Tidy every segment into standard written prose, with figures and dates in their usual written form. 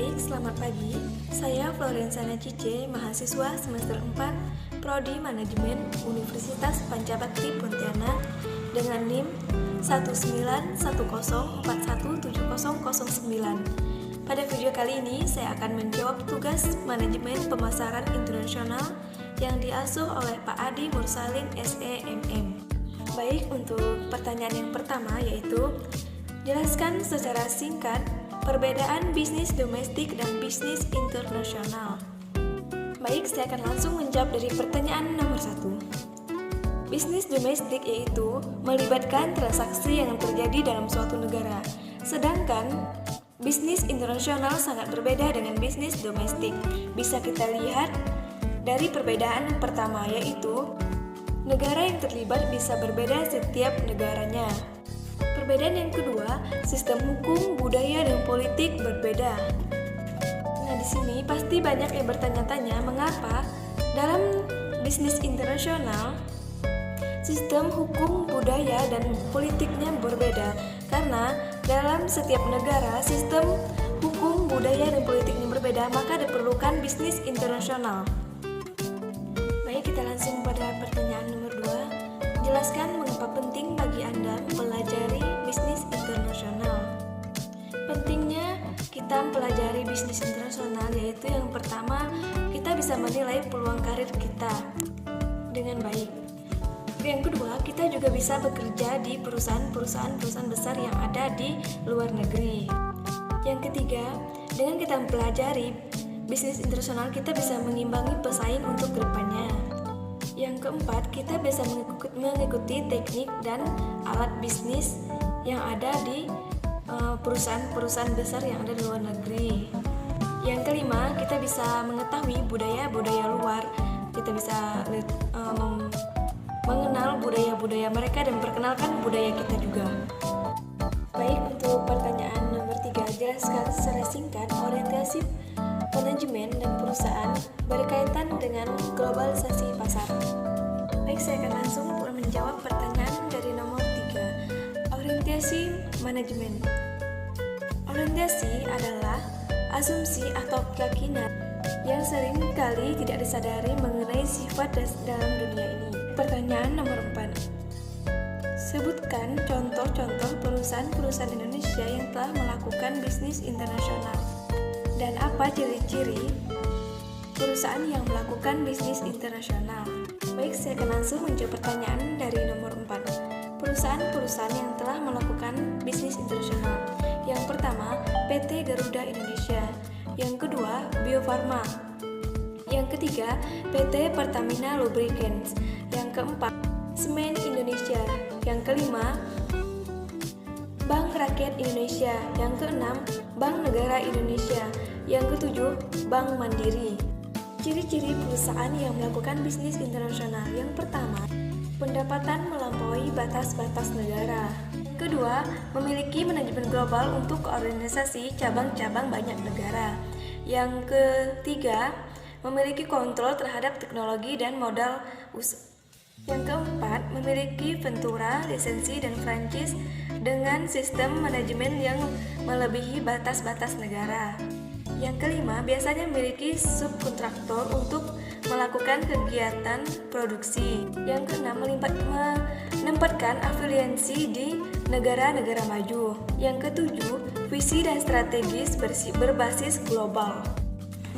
Baik, selamat pagi. Saya Florensana Cice, mahasiswa semester 4, Prodi Manajemen Universitas Pancabakti Pontianak dengan NIM 19104170009. Pada video kali ini, saya akan menjawab tugas Manajemen Pemasaran Internasional yang diasuh oleh Pak Adi Mursalin SEMM. Baik, untuk pertanyaan yang pertama yaitu, jelaskan secara singkat perbedaan bisnis domestik dan bisnis internasional. Baik, saya akan langsung menjawab dari pertanyaan nomor 1. Bisnis domestik yaitu melibatkan transaksi yang terjadi dalam suatu negara. Sedangkan bisnis internasional sangat berbeda dengan bisnis domestik. Bisa kita lihat dari perbedaan pertama yaitu negara yang terlibat bisa berbeda setiap negaranya. Perbedaan yang kedua, sistem hukum, budaya, dan politik berbeda. Nah, di sini pasti banyak yang bertanya-tanya mengapa dalam bisnis internasional sistem hukum, budaya, dan politiknya berbeda. Karena dalam setiap negara sistem hukum, budaya, dan politiknya berbeda, maka diperlukan bisnis internasional. Baik, kita langsung pada pertanyaan nomor 2. Jelaskan mengapa penting bagi Anda mempelajari bisnis internasional. Pentingnya kita mempelajari bisnis internasional yaitu yang pertama, kita bisa menilai peluang karir kita dengan baik. Yang kedua, kita juga bisa bekerja di perusahaan besar yang ada di luar negeri. Yang ketiga, dengan kita mempelajari bisnis internasional, kita bisa mengimbangi pesaing untuk kedepannya. Yang keempat, kita bisa mengikuti teknik dan alat bisnis yang ada di perusahaan-perusahaan besar yang ada di luar negeri. Yang kelima, kita bisa mengetahui budaya-budaya luar. Kita bisa mengenal budaya-budaya mereka dan memperkenalkan budaya kita juga. Baik, untuk pertanyaan nomor 3, jelaskan secara singkat orientasi manajemen dan perusahaan berkaitan dengan globalisasi pasar. Baik, saya akan langsung menjawab pertanyaan dari nomor 3. Orientasi manajemen. Orientasi adalah asumsi atau keyakinan yang sering kali tidak disadari mengenai sifat dalam dunia ini. Pertanyaan nomor 4. Sebutkan contoh-contoh perusahaan-perusahaan Indonesia yang telah melakukan bisnis internasional. Dan apa ciri-ciri perusahaan yang melakukan bisnis internasional? Baik, saya akan langsung menjawab pertanyaan dari nomor 4. Perusahaan-perusahaan yang telah melakukan bisnis internasional. Yang pertama, PT Garuda Indonesia. Yang kedua, Bio Farma. Yang ketiga, PT Pertamina Lubricants. Yang keempat, Semen Indonesia. Yang kelima, Bank Rakyat Indonesia. Yang keenam, Bank Negara Indonesia. Yang ketujuh, Bank Mandiri. Ciri-ciri perusahaan yang melakukan bisnis internasional. Yang pertama, pendapatan melampaui batas-batas negara. Kedua, memiliki manajemen global untuk organisasi cabang-cabang banyak negara. Yang ketiga, memiliki kontrol terhadap teknologi dan modal usaha. Yang keempat, memiliki ventura, lisensi, dan franchise dengan sistem manajemen yang melebihi batas-batas negara. Yang kelima, biasanya memiliki subkontraktor untuk melakukan kegiatan produksi. Yang keenam, menempatkan afiliasi di negara-negara maju. Yang ketujuh, visi dan strategis berbasis global.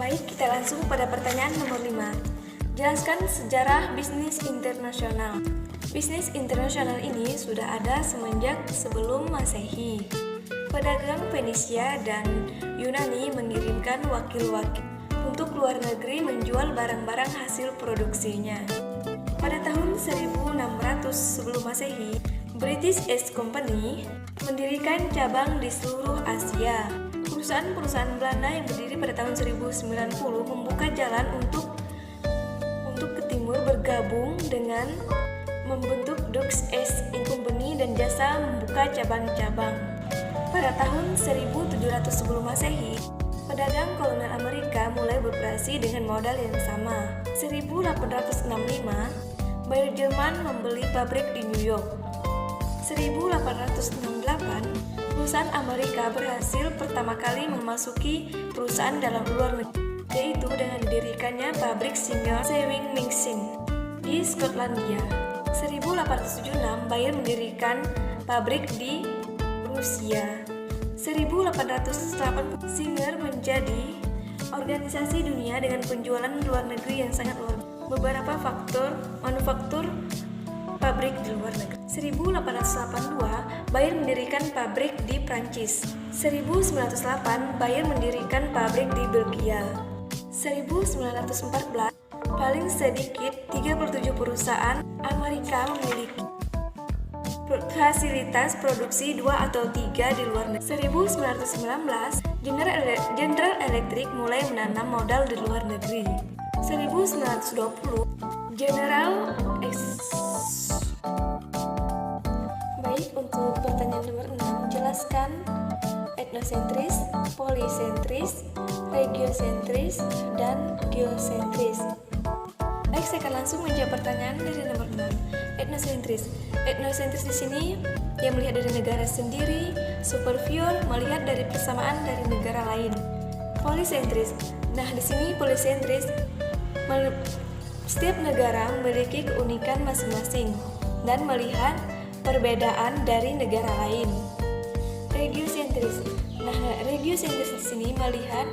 Baik, kita langsung pada pertanyaan nomor 5. Jelaskan sejarah bisnis internasional. Bisnis internasional ini sudah ada semenjak sebelum Masehi. Pedagang Fenisia dan Yunani mengirimkan wakil-wakil untuk luar negeri menjual barang-barang hasil produksinya. Pada tahun 1600 sebelum Masehi, British East Company mendirikan cabang di seluruh Asia. Perusahaan-perusahaan Belanda yang berdiri pada tahun 1090 membuka jalan untuk ke timur bergabung dengan membentuk Dutch East Company dan jasa membuka cabang-cabang. Pada tahun 1700 sebelum Masehi, pedagang kolonial Amerika mulai beroperasi dengan modal yang sama. 1865, buyer Jerman membeli pabrik di New York. 1868, Perusahaan Amerika berhasil pertama kali memasuki perusahaan dalam luar negeri, yaitu dengan didirikannya pabrik Singer Sewing Machine di Skotlandia. 1876 Bayer mendirikan pabrik di Rusia. 1880 Singer menjadi organisasi dunia dengan penjualan luar negeri yang sangat luar biasa. Beberapa faktor manufaktur pabrik di luar negeri. 1882 Bayer mendirikan pabrik di Prancis. 1908 Bayer mendirikan pabrik di Belgia. 1914 paling sedikit 37 perusahaan Amerika memiliki fasilitas produksi 2 atau 3 di luar negeri. 1919 General Electric mulai menanam modal di luar negeri. 1920 Baik, untuk pertanyaan nomor 6, jelaskan etnosentris, polisentris, regiosentris, dan geosentris. Baik, saya akan langsung menjawab pertanyaan dari nomor 6. Etnosentris. Etnosentris di sini yang melihat dari negara sendiri, superior melihat dari persamaan dari negara lain. Polisentris. Nah, di sini polisentris setiap negara memiliki keunikan masing-masing dan melihat perbedaan dari negara lain. Regiosentris. Nah, regiosentris di sini melihat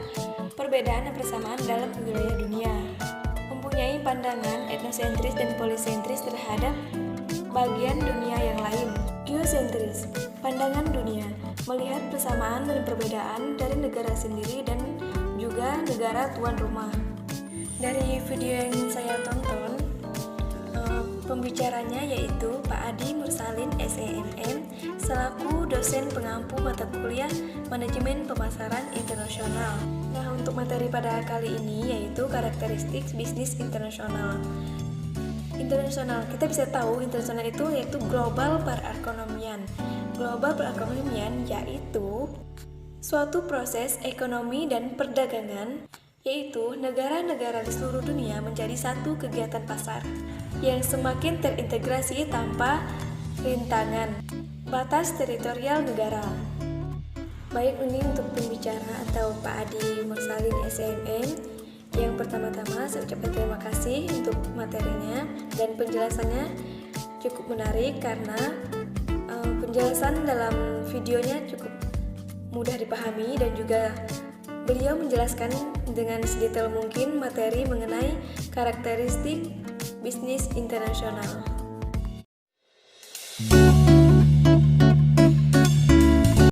perbedaan dan persamaan dalam wilayah dunia. Mempunyai pandangan etnosentris dan polisentris terhadap bagian dunia yang lain. Geosentris, pandangan dunia, melihat persamaan dan perbedaan dari negara sendiri dan juga negara tuan rumah. Dari video yang saya tonton, pembicaranya yaitu Pak Adi Mursalin SEMM selaku dosen pengampu mata kuliah Manajemen Pemasaran Internasional. Nah, untuk materi pada kali ini yaitu karakteristik bisnis internasional. Internasional, kita bisa tahu internasional itu yaitu global perekonomian. Global perekonomian yaitu suatu proses ekonomi dan perdagangan, yaitu negara-negara di seluruh dunia menjadi satu kegiatan pasar yang semakin terintegrasi tanpa rintangan batas teritorial negara. Baik, ini untuk pembicara atau Pak Adi Mursalin SEMM. Yang pertama-tama saya ucapkan terima kasih untuk materinya dan penjelasannya cukup menarik karena penjelasan dalam videonya cukup mudah dipahami dan juga beliau menjelaskan dengan sedetail mungkin materi mengenai karakteristik bisnis internasional.